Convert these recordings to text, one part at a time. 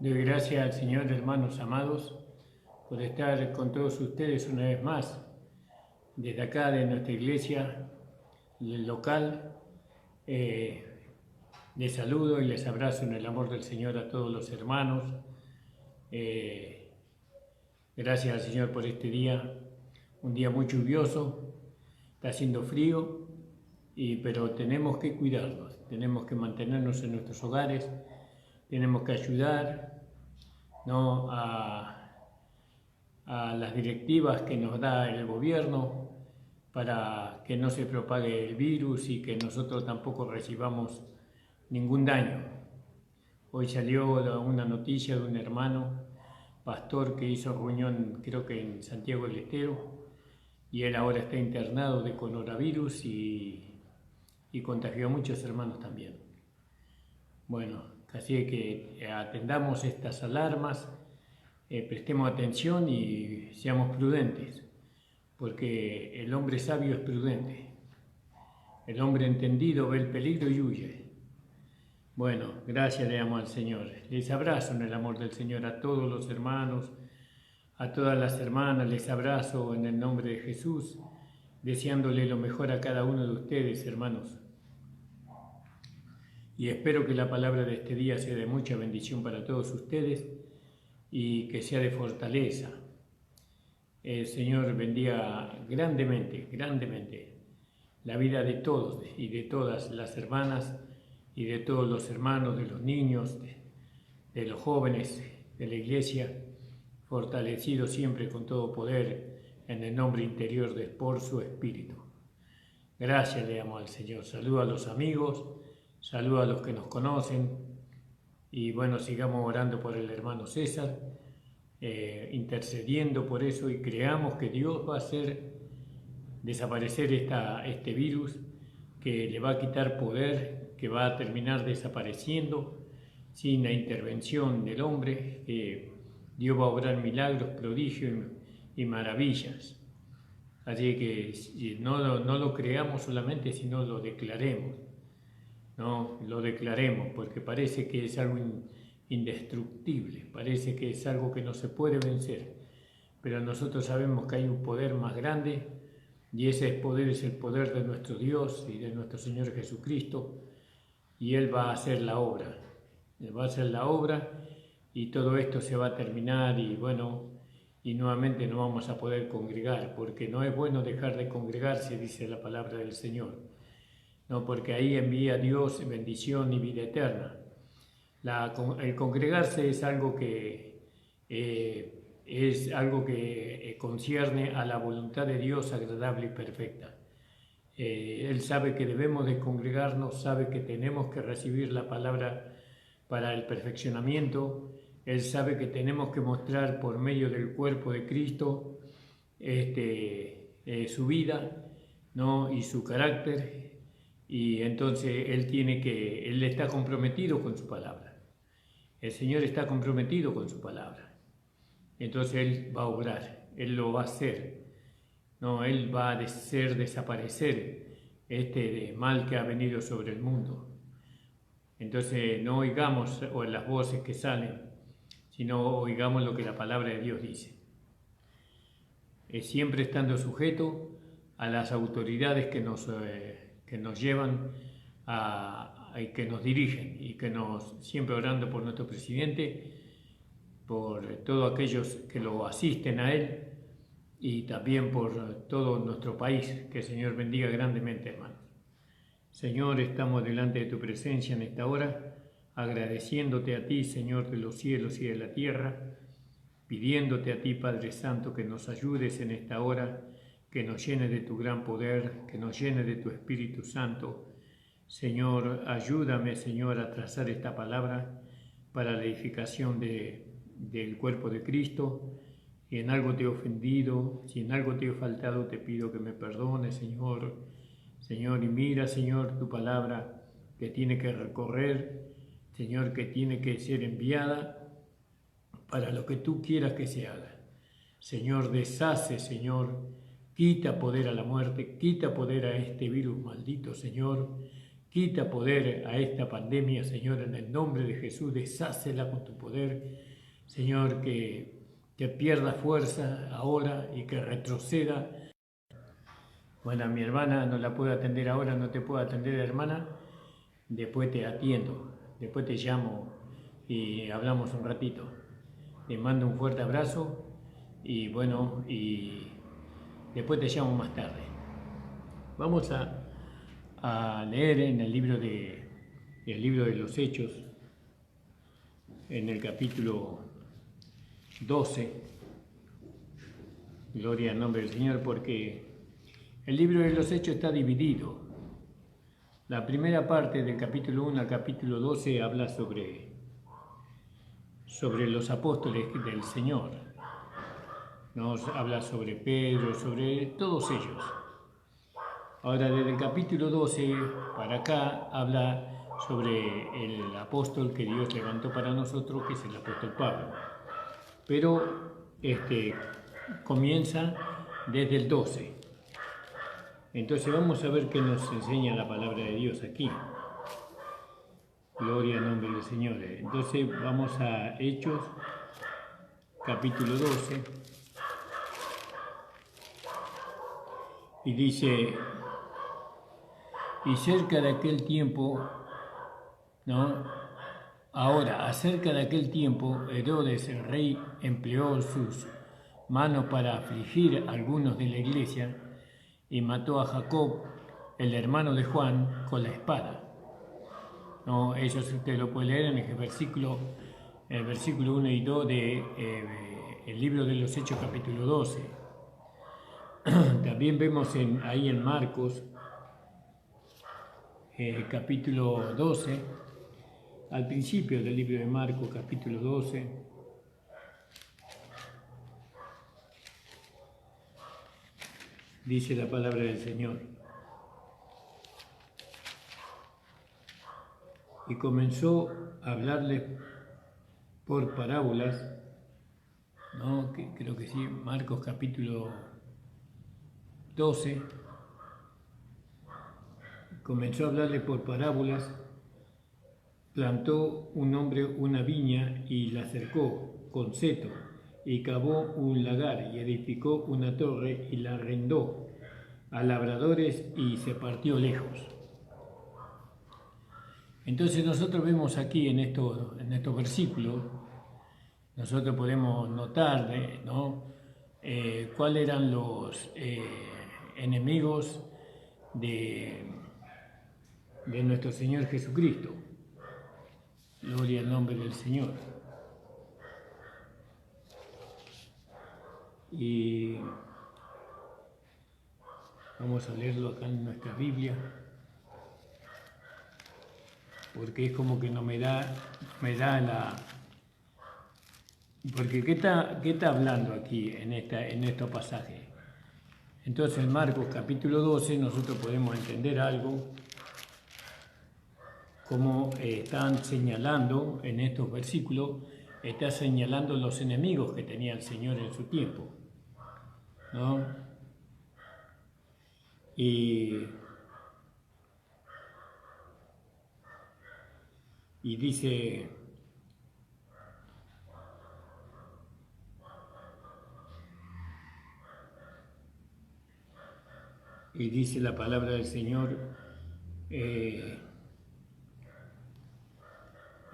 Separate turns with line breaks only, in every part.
Doy gracias al Señor, hermanos amados, por estar con todos ustedes una vez más, desde acá de nuestra iglesia local. Les saludo y les abrazo en el amor del Señor a todos los hermanos. Gracias al Señor por este día, un día muy lluvioso, está haciendo frío, pero tenemos que cuidarnos, tenemos que mantenernos en nuestros hogares, tenemos que ayudar, ¿no?, a las directivas que nos da el gobierno para que no se propague el virus y que nosotros tampoco recibamos ningún daño. Hoy salió una noticia de un hermano pastor que hizo reunión, creo que en Santiago del Estero, y él ahora está internado de coronavirus y contagió a muchos hermanos también. Bueno, así que atendamos estas alarmas, prestemos atención y seamos prudentes, porque el hombre sabio es prudente. El hombre entendido ve el peligro y huye. Bueno, gracias le damos al Señor. Les abrazo en el amor del Señor a todos los hermanos, a todas las hermanas, les abrazo en el nombre de Jesús, deseándole lo mejor a cada uno de ustedes, hermanos. Y espero que la palabra de este día sea de mucha bendición para todos ustedes y que sea de fortaleza. El Señor bendiga grandemente, grandemente la vida de todos y de todas las hermanas y de todos los hermanos, de los niños, de los jóvenes de la iglesia, fortalecidos siempre con todo poder en el nombre interior de por su Espíritu. Gracias le damos al Señor. Saludo a los amigos, saludo a los que nos conocen y bueno, sigamos orando por el hermano César, intercediendo por eso y creamos que Dios va a hacer desaparecer este virus, que le va a quitar poder, que va a terminar desapareciendo sin la intervención del hombre, que Dios va a obrar milagros, prodigios y maravillas. Así que no lo creamos solamente, sino lo declaremos. No lo declaremos, porque parece que es algo indestructible, parece que es algo que no se puede vencer, pero nosotros sabemos que hay un poder más grande y ese poder es el poder de nuestro Dios y de nuestro Señor Jesucristo, y Él va a hacer la obra, Él va a hacer la obra y todo esto se va a terminar y bueno, y nuevamente no vamos a poder congregar, porque no es bueno dejar de congregarse, dice la palabra del Señor. No, porque ahí envía Dios bendición y vida eterna. El congregarse es algo que concierne a la voluntad de Dios agradable y perfecta. Él sabe que debemos de congregarnos, sabe que tenemos que recibir la palabra para el perfeccionamiento. Él sabe que tenemos que mostrar por medio del cuerpo de Cristo su vida, ¿no?, y su carácter. Y entonces Él está comprometido con su palabra. El Señor está comprometido con su palabra. Entonces Él va a obrar, Él lo va a hacer. No, Él va a hacer desaparecer este mal que ha venido sobre el mundo. Entonces no oigamos las voces que salen, sino oigamos lo que la palabra de Dios dice. Siempre estando sujeto a las autoridades que nos llevan y que nos dirigen, y siempre orando por nuestro presidente, por todos aquellos que lo asisten a él y también por todo nuestro país. Que el Señor bendiga grandemente, hermanos. Señor, estamos delante de tu presencia en esta hora, agradeciéndote a ti, Señor de los cielos y de la tierra, pidiéndote a ti, Padre Santo, que nos ayudes en esta hora, que nos llene de tu gran poder, que nos llene de tu Espíritu Santo. Señor, ayúdame, Señor, a trazar esta palabra para la edificación del cuerpo de Cristo. Si en algo te he ofendido, si en algo te he faltado, te pido que me perdones, Señor. Señor, y mira, Señor, tu palabra que tiene que recorrer, Señor, que tiene que ser enviada para lo que tú quieras que se haga. Señor, deshace, Señor, quita poder a la muerte, quita poder a este virus maldito, Señor. Quita poder a esta pandemia, Señor, en el nombre de Jesús, deshácela con tu poder, Señor, que pierda fuerza ahora y que retroceda. Bueno, mi hermana no la puedo atender ahora, no te puedo atender, hermana, después te atiendo, después te llamo y hablamos un ratito. Te mando un fuerte abrazo y bueno, y después te llamo más tarde. Vamos a leer en el libro de los Hechos, en el capítulo 12, gloria al nombre del Señor, porque el libro de los Hechos está dividido. La primera parte del capítulo 1 al capítulo 12 habla sobre los apóstoles del Señor. Nos habla sobre Pedro, sobre todos ellos. Ahora, desde el capítulo 12 para acá, habla sobre el apóstol que Dios levantó para nosotros, que es el apóstol Pablo. Pero comienza desde el 12. Entonces vamos a ver qué nos enseña la palabra de Dios aquí. Gloria al nombre del Señor. Entonces vamos a Hechos, capítulo 12. Y dice, y cerca de aquel tiempo, ¿no? Ahora, acerca de aquel tiempo, Herodes el rey empleó sus manos para afligir a algunos de la iglesia y mató a Jacob, el hermano de Juan, con la espada. No, eso usted lo puede leer en el versículo 1 y 2 del libro de los Hechos, capítulo 12. También vemos ahí en Marcos, capítulo 12, al principio del libro de Marcos, capítulo 12, dice la palabra del Señor. Y comenzó a hablarles por parábolas, ¿no? Creo que sí, Marcos capítulo 12, comenzó a hablarles por parábolas. Plantó un hombre una viña y la cercó con seto, y cavó un lagar y edificó una torre y la arrendó a labradores y se partió lejos. Entonces nosotros vemos aquí en estos versículos, nosotros podemos notar, ¿no? Cuáles eran los enemigos de nuestro Señor Jesucristo. Gloria al nombre del Señor. Y vamos a leerlo acá en nuestra Biblia, porque es como que no me da la... Porque ¿qué está hablando aquí en estos pasajes? Entonces en Marcos capítulo 12 nosotros podemos entender algo, como están señalando en estos versículos, está señalando los enemigos que tenía el Señor en su tiempo, ¿no? Y dice, la palabra del Señor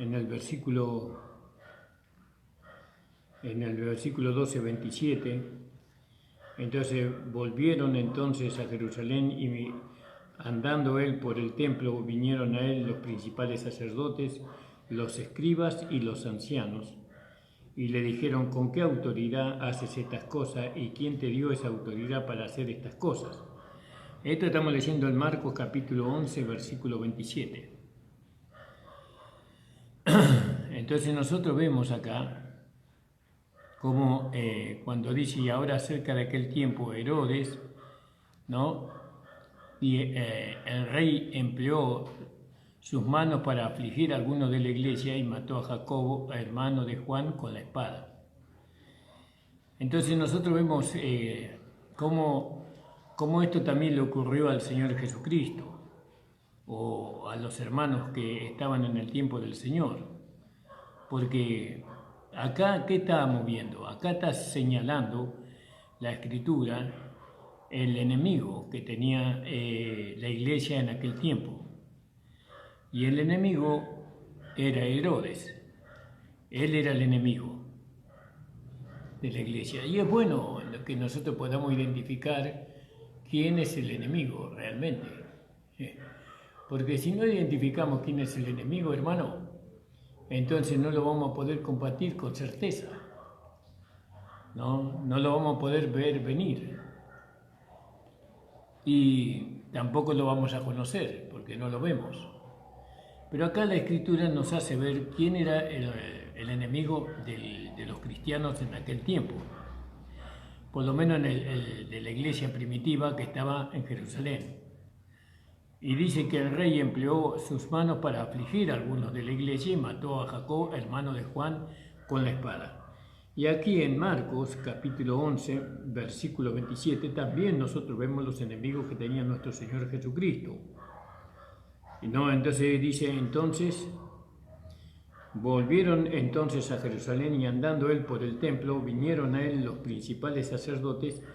en el versículo 12, 27, entonces volvieron entonces a Jerusalén y andando él por el templo vinieron a él los principales sacerdotes, los escribas y los ancianos, y le dijeron, ¿con qué autoridad haces estas cosas y quién te dio esa autoridad para hacer estas cosas? Esto estamos leyendo en Marcos capítulo 11, versículo 27. Entonces nosotros vemos acá como cuando dice, y ahora cerca de aquel tiempo Herodes, ¿no? Y el rey empleó sus manos para afligir a algunos de la iglesia y mató a Jacobo, hermano de Juan, con la espada. Entonces nosotros vemos cómo esto también le ocurrió al Señor Jesucristo. o a los hermanos que estaban en el tiempo del Señor. Porque acá, ¿qué estábamos viendo? Acá está señalando la Escritura el enemigo que tenía la iglesia en aquel tiempo. Y el enemigo era Herodes. Él era el enemigo de la iglesia. Y es bueno que nosotros podamos identificar quién es el enemigo realmente. Porque si no identificamos quién es el enemigo, hermano, entonces no lo vamos a poder combatir con certeza. No lo vamos a poder ver venir. Y tampoco lo vamos a conocer, porque no lo vemos. Pero acá la Escritura nos hace ver quién era el enemigo de los cristianos en aquel tiempo. Por lo menos de la iglesia primitiva que estaba en Jerusalén. Y dice que el rey empleó sus manos para afligir a algunos de la iglesia y mató a Jacob, hermano de Juan, con la espada. Y aquí en Marcos, capítulo 11, versículo 27, también nosotros vemos los enemigos que tenía nuestro Señor Jesucristo. Entonces dice, volvieron entonces a Jerusalén y andando él por el templo, vinieron a él los principales sacerdotes,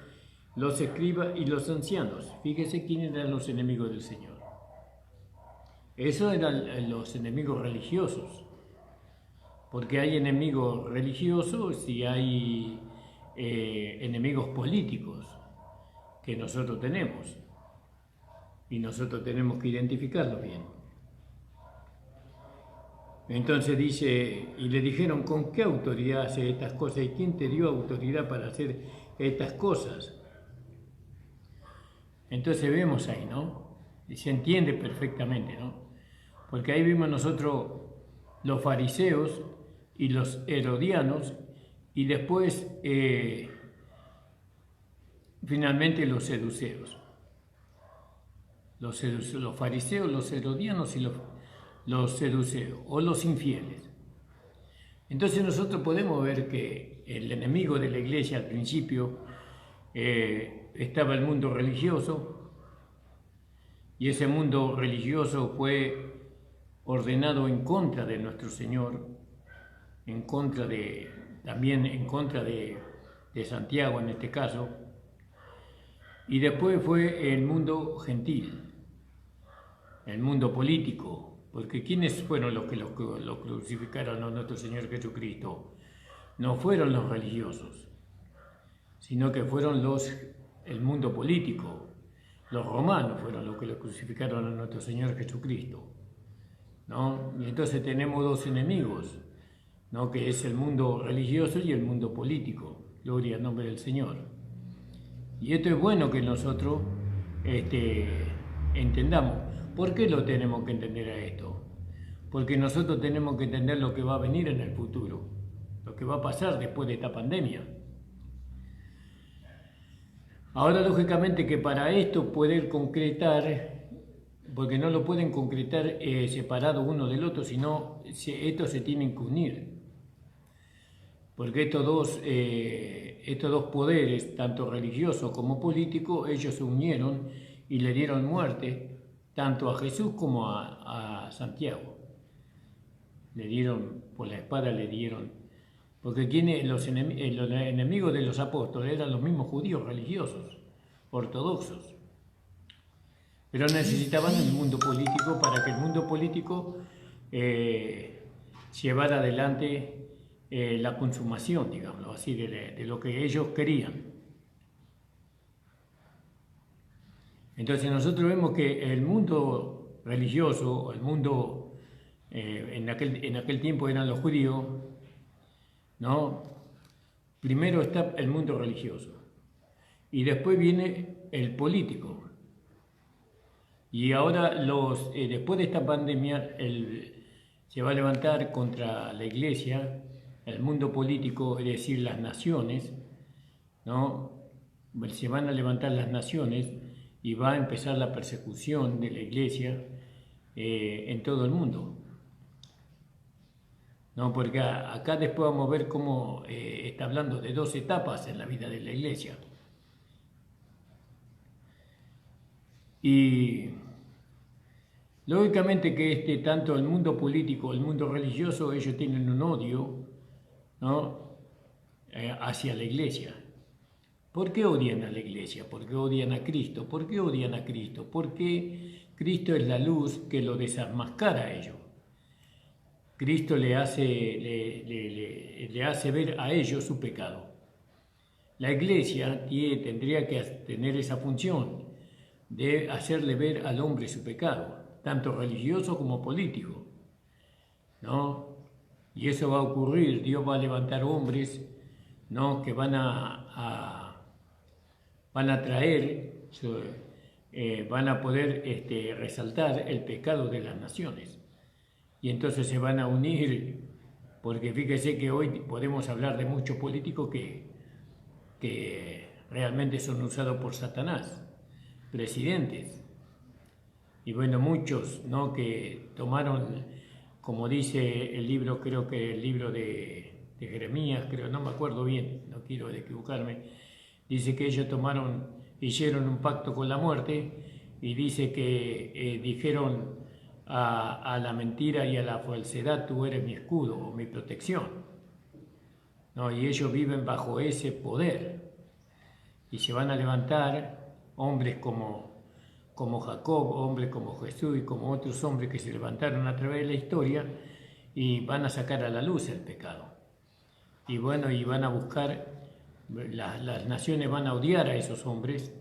los escribas y los ancianos. Fíjese quiénes eran los enemigos del Señor. Esos eran los enemigos religiosos. Porque hay enemigos religiosos y hay enemigos políticos que nosotros tenemos. Y nosotros tenemos que identificarlos bien. Entonces dice, y le dijeron, ¿con qué autoridad hace estas cosas? ¿Y quién te dio autoridad para hacer estas cosas? Entonces vemos ahí, ¿no? Y se entiende perfectamente, ¿no? Porque ahí vimos nosotros los fariseos y los herodianos, y después finalmente los seduceos. Los fariseos, los herodianos y los seduceos, o los infieles. Entonces nosotros podemos ver que el enemigo de la iglesia al principio estaba el mundo religioso, y ese mundo religioso fue ordenado en contra de nuestro Señor, también en contra de Santiago en este caso, y después fue el mundo gentil, el mundo político, porque ¿quiénes fueron los que lo crucificaron a nuestro Señor Jesucristo? No fueron los religiosos, sino que fueron el mundo político. Los romanos fueron los que lo crucificaron a nuestro Señor Jesucristo, ¿no? Y entonces tenemos dos enemigos, ¿no? Que es el mundo religioso y el mundo político. Gloria al nombre del Señor. Y esto es bueno que nosotros entendamos. ¿Por qué lo tenemos que entender a esto? Porque nosotros tenemos que entender lo que va a venir en el futuro, lo que va a pasar después de esta pandemia. Ahora, lógicamente, que para esto poder concretar, porque no lo pueden concretar separado uno del otro, sino estos se tienen que unir. Porque estos dos poderes, tanto religioso como político, ellos se unieron y le dieron muerte tanto a Jesús como a Santiago. Le dieron, por la espada le dieron, porque los enemigos de los apóstoles eran los mismos judíos religiosos, ortodoxos. Pero necesitaban el mundo político para que el mundo político llevara adelante la consumación, digamos así, de lo que ellos querían. Entonces nosotros vemos que el mundo religioso, el mundo en aquel tiempo eran los judíos, ¿no? Primero está el mundo religioso y después viene el político. Y ahora después de esta pandemia se va a levantar contra la iglesia el mundo político, es decir, las naciones, ¿no? Se van a levantar las naciones y va a empezar la persecución de la iglesia en todo el mundo. ¿No? Porque acá después vamos a ver cómo está hablando de dos etapas en la vida de la iglesia. Y Lógicamente que tanto el mundo político, el mundo religioso, ellos tienen un odio, ¿no? Hacia la iglesia. ¿Por qué odian a la iglesia? ¿Por qué odian a Cristo? ¿Por qué odian a Cristo? Porque Cristo es la luz que lo desenmascara a ellos. Cristo le hace ver a ellos su pecado. La iglesia tendría que tener esa función de hacerle ver al hombre su pecado, tanto religioso como político, ¿no? Y eso va a ocurrir, Dios va a levantar hombres, ¿no? Que van a traer, van a poder resaltar el pecado de las naciones. Y entonces se van a unir, porque fíjese que hoy podemos hablar de muchos políticos que realmente son usados por Satanás, presidentes. Y bueno, muchos, ¿no? Que tomaron, como dice el libro, creo que el libro de Jeremías, creo, no me acuerdo bien, no quiero equivocarme, dice que ellos hicieron un pacto con la muerte y dice que dijeron a la mentira y a la falsedad: tú eres mi escudo o mi protección, ¿no? Y ellos viven bajo ese poder y se van a levantar hombres como Jacob, hombres como Jesús y como otros hombres que se levantaron a través de la historia y van a sacar a la luz el pecado. Y bueno, y van a buscar, las naciones van a odiar a esos hombres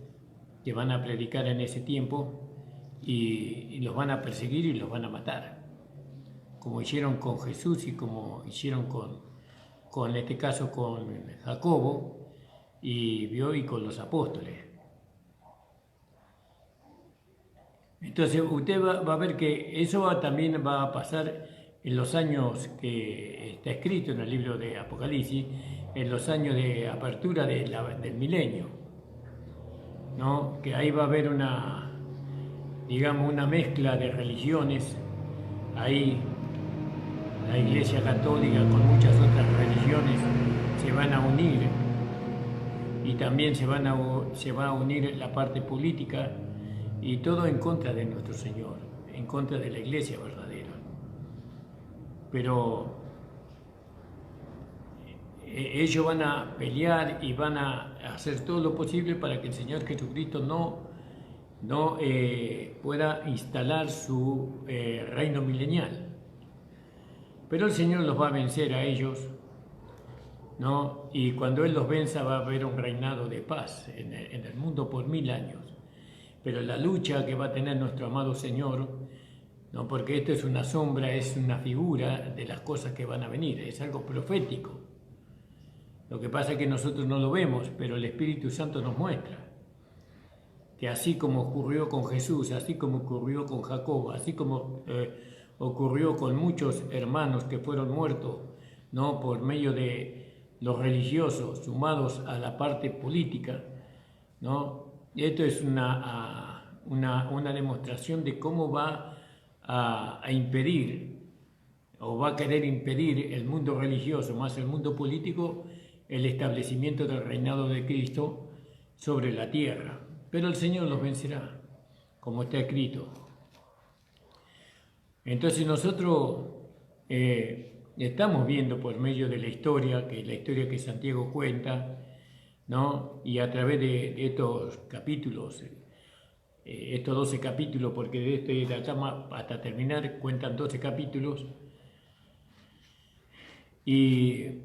que van a predicar en ese tiempo y los van a perseguir y los van a matar, como hicieron con Jesús y como hicieron con este caso con Jacobo y con los apóstoles. Entonces usted va a ver que eso también va a pasar en los años que está escrito en el libro de Apocalipsis, en los años de apertura del milenio, ¿no? Que ahí va a haber una mezcla de religiones. Ahí la Iglesia Católica con muchas otras religiones se van a unir y también se va a unir la parte política, y todo en contra de nuestro Señor, en contra de la Iglesia verdadera. Pero ellos van a pelear y van a hacer todo lo posible para que el Señor Jesucristo no pueda instalar su reino milenial. Pero el Señor los va a vencer a ellos, ¿no? Y cuando Él los venza va a haber un reinado de paz en el mundo por 1000 años. Pero la lucha que va a tener nuestro amado Señor, ¿no? Porque esto es una sombra, es una figura de las cosas que van a venir, es algo profético. Lo que pasa es que nosotros no lo vemos, pero el Espíritu Santo nos muestra que así como ocurrió con Jesús, así como ocurrió con Jacob, así como ocurrió con muchos hermanos que fueron muertos, ¿no? Por medio de los religiosos sumados a la parte política, ¿no? Esto es una demostración de cómo va a impedir o va a querer impedir el mundo religioso más el mundo político el establecimiento del reinado de Cristo sobre la tierra. Pero el Señor los vencerá, como está escrito. Entonces nosotros estamos viendo por medio de la historia que Santiago cuenta, ¿no? Y a través de estos capítulos, estos 12 capítulos, porque de acá hasta terminar cuentan 12 capítulos, y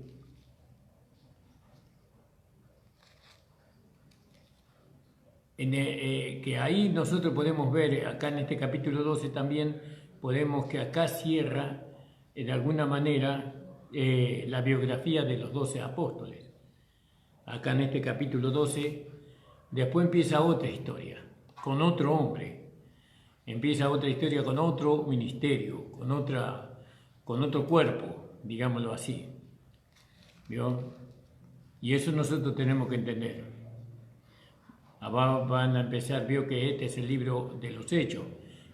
que ahí nosotros podemos ver, acá en este capítulo 12 también, podemos que acá cierra de alguna manera la biografía de los 12 apóstoles. Acá en este capítulo 12, después empieza otra historia, con otro hombre, empieza otra historia con otro ministerio, con otro cuerpo, digámoslo así, ¿vio? Y eso nosotros tenemos que entender. Van a empezar, vio que este es el libro de los Hechos.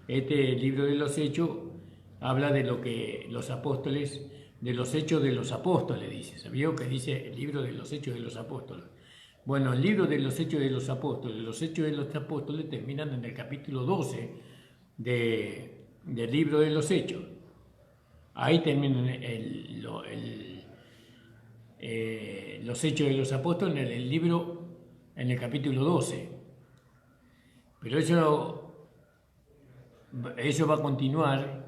Este libro de los Hechos habla de lo que los apóstoles, de los hechos de los apóstoles, dice. ¿Sabía que dice el libro de los hechos de los apóstoles? Bueno, el libro de los hechos de los apóstoles terminan en el capítulo 12 de del libro de los Hechos. Ahí terminan los Hechos de los Apóstoles en el libro, en el capítulo 12. Pero eso va a continuar,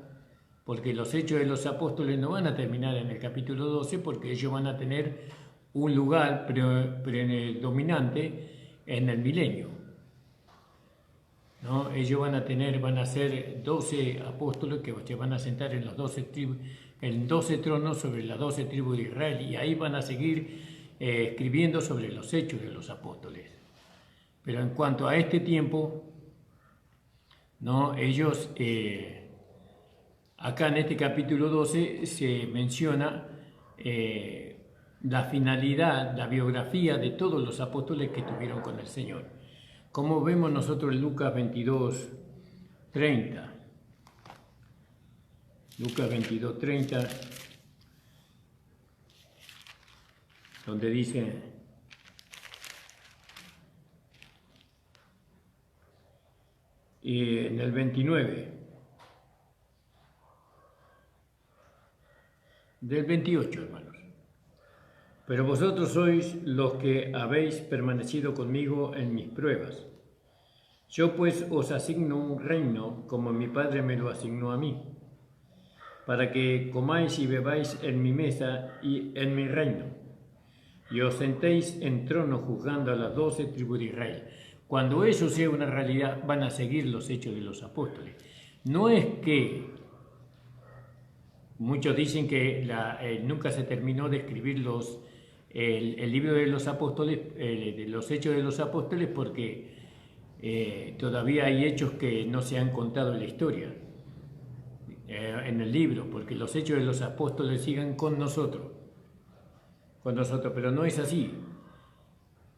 porque los Hechos de los Apóstoles no van a terminar en el capítulo 12, porque ellos van a tener un lugar predominante en el milenio, ¿no? Ellos van a ser 12 apóstoles que se van a sentar en los 12 tronos sobre las 12 tribus de Israel, y ahí van a seguir escribiendo sobre los hechos de los apóstoles. Pero en cuanto a este tiempo, ¿no? Ellos, acá en este capítulo 12 se menciona la finalidad, la biografía de todos los apóstoles que estuvieron con el Señor. Como vemos nosotros en Lucas 22, 30. Lucas 22, 30, donde dice: y en el 29, del 28, hermanos. Pero vosotros sois los que habéis permanecido conmigo en mis pruebas. Yo pues os asigno un reino, como mi Padre me lo asignó a mí, para que comáis y bebáis en mi mesa y en mi reino, y os sentéis en trono juzgando a las 12 tribus de Israel. Cuando eso sea una realidad, van a seguir los hechos de los apóstoles. No es que muchos dicen que nunca se terminó de escribir el libro de los apóstoles, de los hechos de los apóstoles, porque todavía hay hechos que no se han contado en la historia, en el libro, porque los hechos de los apóstoles siguen con nosotros, pero no es así.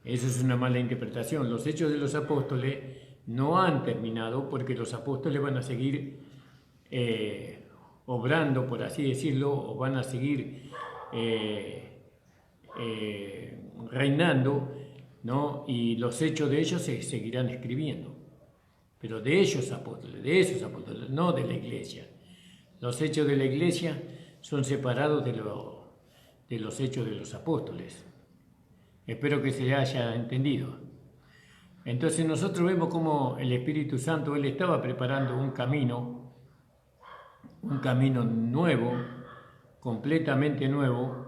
Eso es una mala interpretación. Los hechos de los apóstoles no han terminado, porque los apóstoles van a seguir obrando, por así decirlo, o van a seguir reinando, ¿no? Y los hechos de ellos se seguirán escribiendo, pero de esos apóstoles, no de la iglesia. Los hechos de la iglesia son separados de los hechos de los apóstoles. Espero que se haya entendido. Entonces nosotros vemos cómo el Espíritu Santo, Él estaba preparando un camino nuevo, completamente nuevo,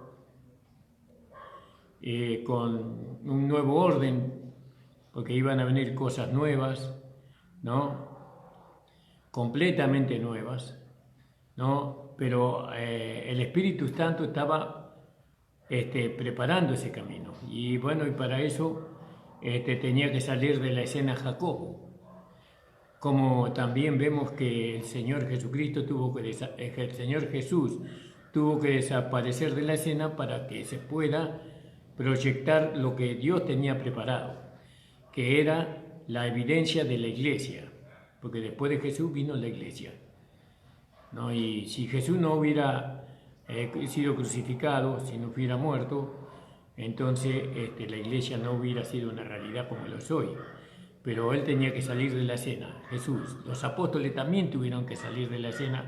con un nuevo orden, porque iban a venir cosas nuevas, ¿no? Completamente nuevas, ¿no? Pero el Espíritu Santo estaba preparando ese camino, y bueno, y para eso tenía que salir de la escena Jacobo, como también vemos que el Señor Jesucristo el Señor Jesús tuvo que desaparecer de la escena para que se pueda proyectar lo que Dios tenía preparado, que era la evidencia de la iglesia, porque después de Jesús vino la iglesia, ¿no? Y si Jesús no hubiera sido crucificado, si no hubiera muerto, entonces la iglesia no hubiera sido una realidad como lo es hoy. Pero Él tenía que salir de la escena, Jesús. Los apóstoles también tuvieron que salir de la escena.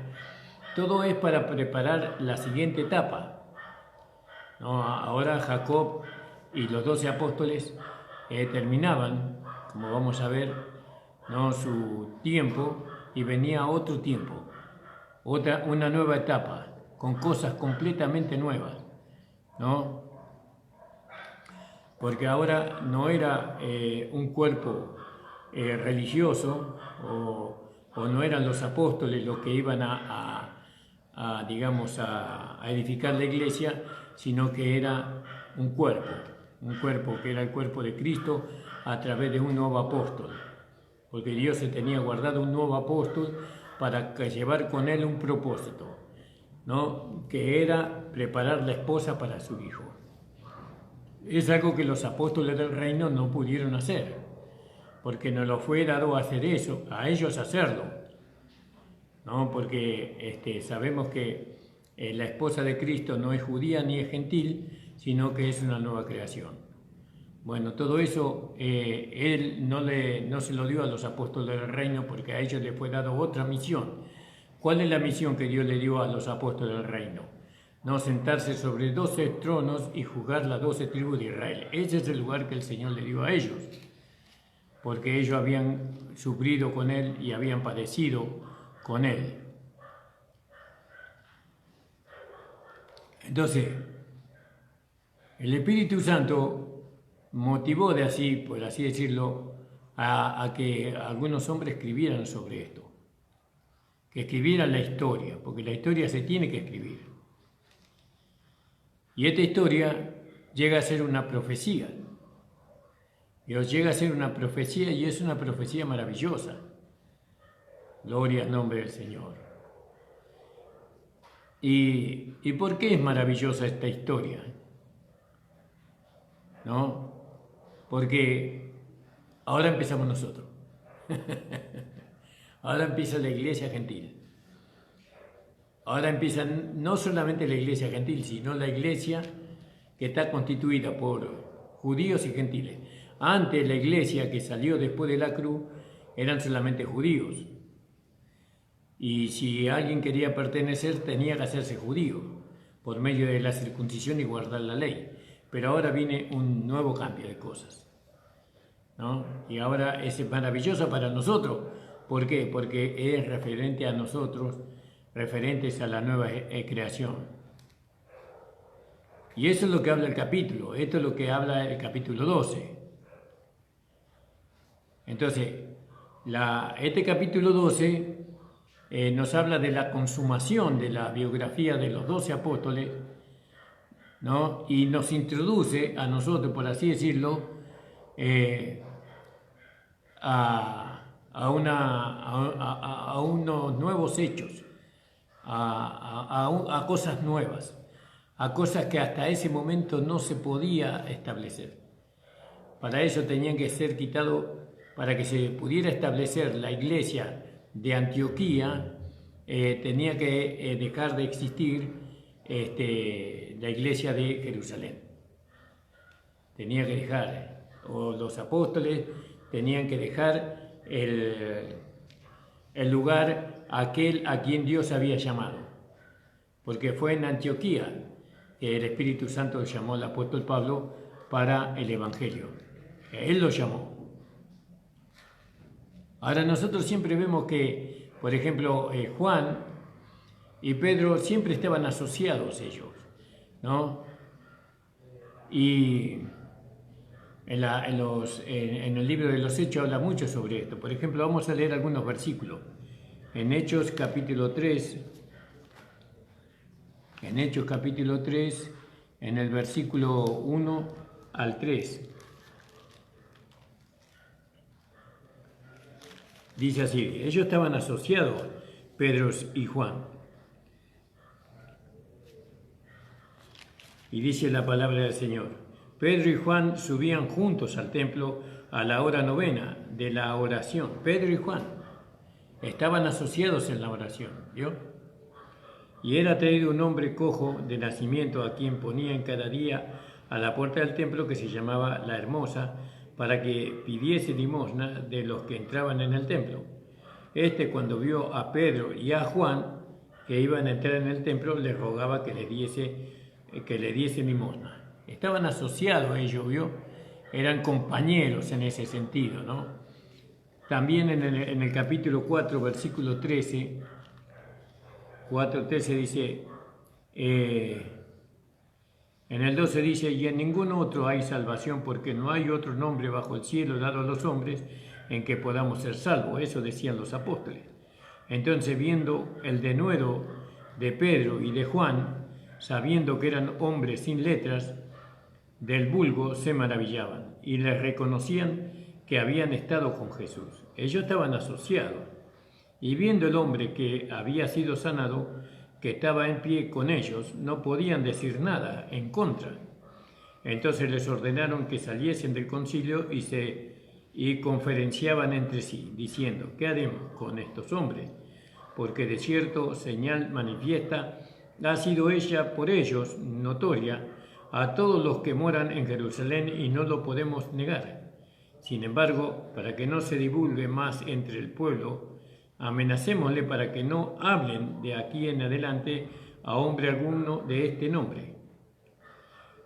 Todo es para preparar la siguiente etapa, ¿no? Ahora Jacob y los 12 apóstoles terminaban, como vamos a ver, ¿no?, su tiempo, y venía otro tiempo, una nueva etapa, con cosas completamente nuevas, ¿no? Porque ahora no era un cuerpo religioso, o no eran los apóstoles los que iban a edificar la iglesia, sino que era un cuerpo que era el cuerpo de Cristo a través de un nuevo apóstol, porque Dios se tenía guardado un nuevo apóstol para llevar con él un propósito, ¿no?, que era preparar la esposa para su hijo. Es algo que los apóstoles del reino no pudieron hacer, porque no les fue dado hacer eso, a ellos hacerlo, ¿no? Porque sabemos que la esposa de Cristo no es judía ni es gentil, sino que es una nueva creación. Bueno, todo eso Él no se lo dio a los apóstoles del reino, porque a ellos les fue dado otra misión. ¿Cuál es la misión que Dios le dio a los apóstoles del reino? No sentarse sobre 12 tronos y juzgar las 12 tribus de Israel. Ese es el lugar que el Señor le dio a ellos, porque ellos habían sufrido con Él y habían padecido con Él. Entonces, el Espíritu Santo motivó de así, por así decirlo, a que algunos hombres escribieran sobre esto, que escribieran la historia, porque la historia se tiene que escribir. Y esta historia llega a ser una profecía. Dios llega a ser una profecía y es una profecía maravillosa. Gloria al nombre del Señor. ¿Y por qué es maravillosa esta historia? ¿No? Porque ahora empezamos nosotros. Ahora empieza la iglesia gentil. Ahora empieza no solamente la iglesia gentil, sino la iglesia que está constituida por judíos y gentiles. Antes la iglesia que salió después de la cruz eran solamente judíos. Y si alguien quería pertenecer tenía que hacerse judío por medio de la circuncisión y guardar la ley. Pero ahora viene un nuevo cambio de cosas, ¿no? Y ahora es maravilloso para nosotros. ¿Por qué? Porque es referente a nosotros, referentes a la nueva creación. Y eso es lo que habla el capítulo, esto es lo que habla el capítulo 12. Entonces, este capítulo 12 nos habla de la consumación de la biografía de los 12 apóstoles, ¿no? Y nos introduce a nosotros, por así decirlo, a unos nuevos hechos, a cosas nuevas, a cosas que hasta ese momento no se podía establecer. Para eso tenían que ser quitados, para que se pudiera establecer la iglesia de Antioquía, tenía que dejar de existir la iglesia de Jerusalén. Tenía que dejar, o los apóstoles tenían que dejar el lugar aquel a quien Dios había llamado, porque fue en Antioquía que el Espíritu Santo llamó al apóstol Pablo para el Evangelio. Él lo llamó. Ahora nosotros siempre vemos que, por ejemplo, Juan y Pedro siempre estaban asociados ellos, ¿no? Y en el libro de los Hechos habla mucho sobre esto. Por ejemplo, vamos a leer algunos versículos. En Hechos capítulo 3, en el versículo 1 al 3. Dice así: ellos estaban asociados, Pedro y Juan. Y dice la palabra del Señor: Pedro y Juan subían juntos al templo a la hora novena de la oración. Pedro y Juan estaban asociados en la oración, ¿vio? Y era traído un hombre cojo de nacimiento, a quien ponían cada día a la puerta del templo, que se llamaba La Hermosa, para que pidiese limosna de los que entraban en el templo. Cuando vio a Pedro y a Juan que iban a entrar en el templo, les rogaba que le diese limosna. Estaban asociados ellos, ¿vio? Eran compañeros en ese sentido, ¿no? También en el capítulo 4, versículo 13, 4:13 dice, en el 12 dice: y en ningún otro hay salvación, porque no hay otro nombre bajo el cielo dado a los hombres en que podamos ser salvos. Eso decían los apóstoles. Entonces, viendo el denuedo de Pedro y de Juan, sabiendo que eran hombres sin letras del vulgo, se maravillaban y les reconocían que habían estado con Jesús. Ellos estaban asociados. Y viendo el hombre que había sido sanado, que estaba en pie con ellos, no podían decir nada en contra. Entonces les ordenaron que saliesen del concilio y conferenciaban entre sí, diciendo: ¿qué haremos con estos hombres? Porque de cierto señal manifiesta ha sido ella por ellos notoria a todos los que moran en Jerusalén, y no lo podemos negar. Sin embargo, para que no se divulgue más entre el pueblo, amenacémosle para que no hablen de aquí en adelante a hombre alguno de este nombre.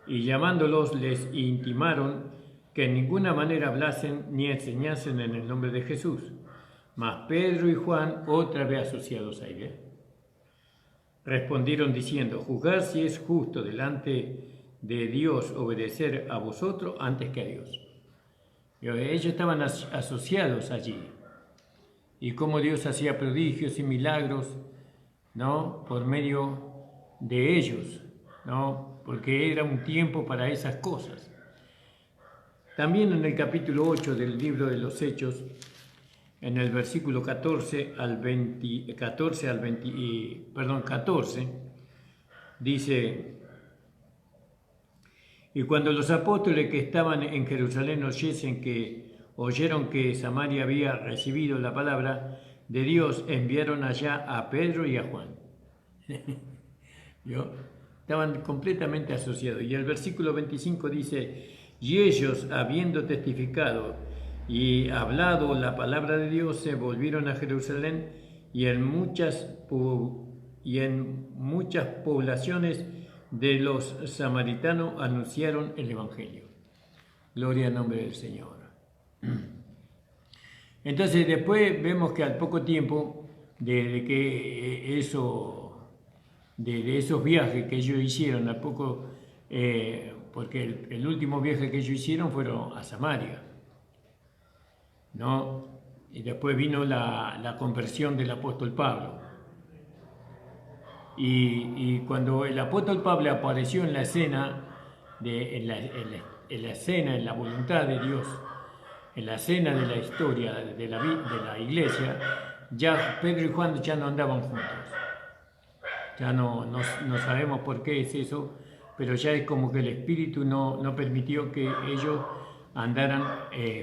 Y llamándolos les intimaron que en ninguna manera hablasen ni enseñasen en el nombre de Jesús. Mas Pedro y Juan, otra vez asociados a él, respondieron diciendo: juzgad si es justo delante de Dios obedecer a vosotros antes que a Dios. Ellos estaban asociados allí. Y cómo Dios hacía prodigios y milagros, ¿no?, por medio de ellos, ¿no?, porque era un tiempo para esas cosas. También en el capítulo 8 del libro de los Hechos, en el versículo 14, dice: y cuando los apóstoles que estaban en Jerusalén oyeron que Samaria había recibido la palabra de Dios, enviaron allá a Pedro y a Juan. Estaban completamente asociados. Y el versículo 25 dice: y ellos, habiendo testificado y hablado la palabra de Dios, se volvieron a Jerusalén, y en muchas poblaciones de los samaritanos anunciaron el Evangelio. Gloria al nombre del Señor. Entonces después vemos que al poco tiempo de esos viajes que ellos hicieron, porque el último viaje que ellos hicieron fueron a Samaria, ¿no? Y después vino la conversión del apóstol Pablo. Y cuando el apóstol Pablo apareció en la escena, en la voluntad de Dios, en la escena de la historia de la iglesia, ya Pedro y Juan ya no andaban juntos. Ya no sabemos por qué es eso, pero ya es como que el Espíritu no permitió que ellos andaran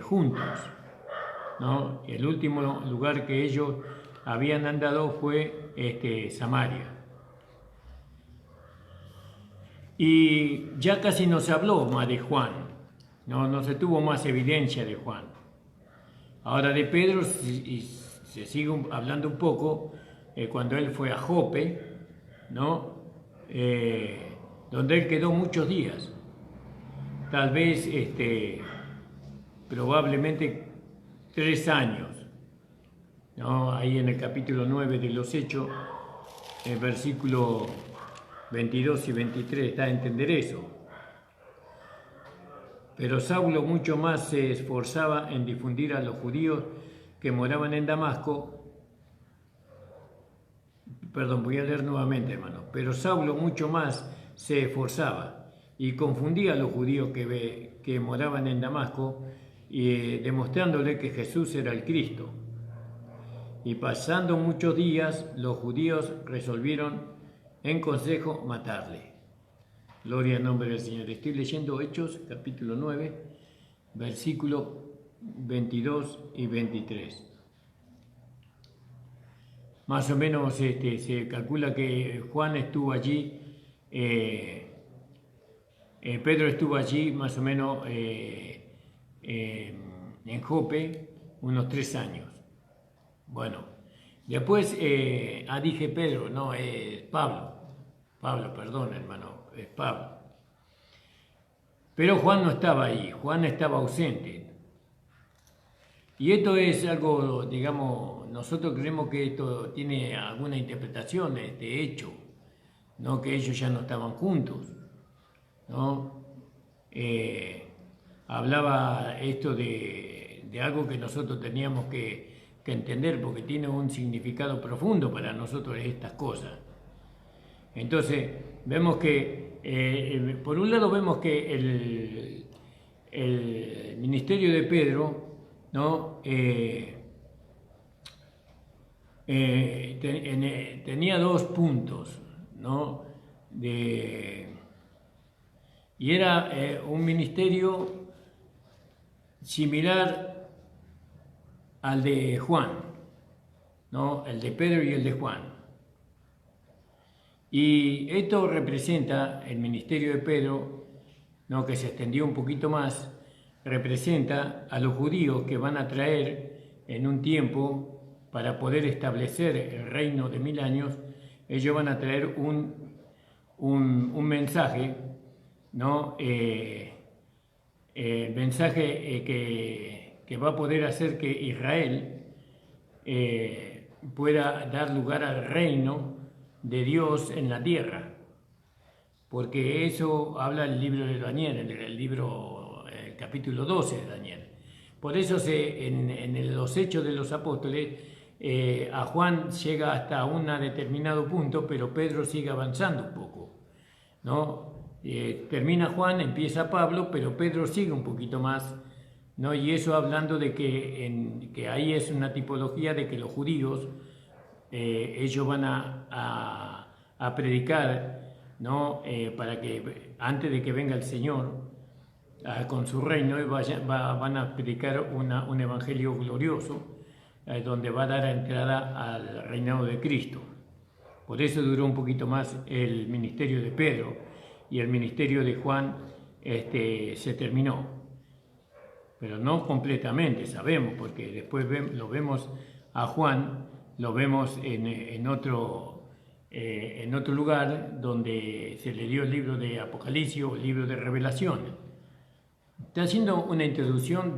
juntos, ¿no? El último lugar que ellos habían andado fue Samaria. Y ya casi no se habló más de Juan, no se tuvo más evidencia de Juan. Ahora de Pedro se sigue hablando un poco cuando él fue a Jope, ¿no? Donde él quedó muchos días, tal vez probablemente 3 años, ¿no? Ahí en el capítulo 9 de los Hechos, el versículo 22 y 23 está a entender eso. Pero Saulo mucho más se esforzaba en difundir a los judíos que moraban en Damasco. Voy a leer nuevamente, hermano. Pero Saulo mucho más se esforzaba y confundía a los judíos que moraban en Damasco, demostrándole que Jesús era el Cristo. Y pasando muchos días, los judíos resolvieron en consejo matarle. Gloria al nombre del Señor. Estoy leyendo Hechos, capítulo 9, versículos 22 y 23. Más o menos se calcula que Juan estuvo allí, Pedro estuvo allí más o menos en Jope unos 3 años. Bueno, después, dije Pedro, no, es Pablo, perdón, hermano, es Pablo. Pero Juan no estaba ahí, Juan estaba ausente. Y esto es algo, digamos, nosotros creemos que esto tiene alguna interpretación, este hecho, ¿no? Que ellos ya no estaban juntos, ¿no? Hablaba esto de algo que nosotros teníamos que entender, porque tiene un significado profundo para nosotros estas cosas. Entonces, vemos que, por un lado vemos que el ministerio de Pedro, ¿no? Tenía 2 puntos, ¿no? Y era un ministerio similar al de Juan, ¿no? El de Pedro y el de Juan. Y esto representa, el ministerio de Pedro, ¿no?, que se extendió un poquito más, representa a los judíos que van a traer en un tiempo para poder establecer el reino de 1000 años, ellos van a traer un mensaje, ¿no? Mensaje que va a poder hacer que Israel pueda dar lugar al reino de Dios en la tierra. Porque eso habla el libro de Daniel, el capítulo 12 de Daniel. Por eso en los Hechos de los Apóstoles, a Juan llega hasta un determinado punto, pero Pedro sigue avanzando un poco, ¿no? Termina Juan, empieza Pablo, pero Pedro sigue un poquito más, ¿no? Y eso hablando de que ahí es una tipología de que los judíos, ellos van a predicar, ¿no? Para que antes de que venga el Señor con su reino, van a predicar un evangelio glorioso, donde va a dar entrada al reinado de Cristo. Por eso duró un poquito más el ministerio de Pedro, y el ministerio de Juan se terminó. Pero no completamente, sabemos, porque después lo vemos a Juan, lo vemos en otro lugar donde se le dio el libro de Apocalipsis o el libro de Revelación. Está haciendo una introducción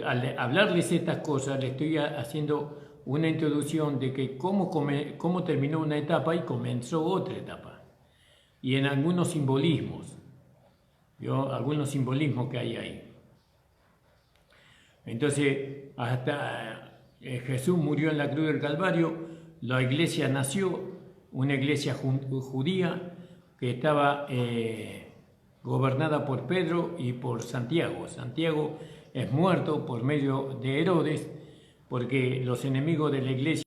al hablarles estas cosas, le estoy haciendo una introducción de que cómo terminó una etapa y comenzó otra etapa. Y en algunos simbolismos, algunos simbolismos que hay ahí. Entonces, hasta Jesús murió en la cruz del Calvario, la iglesia nació, una iglesia judía que estaba gobernada por Pedro y por Santiago. Santiago es muerto por medio de Herodes, porque los enemigos de la iglesia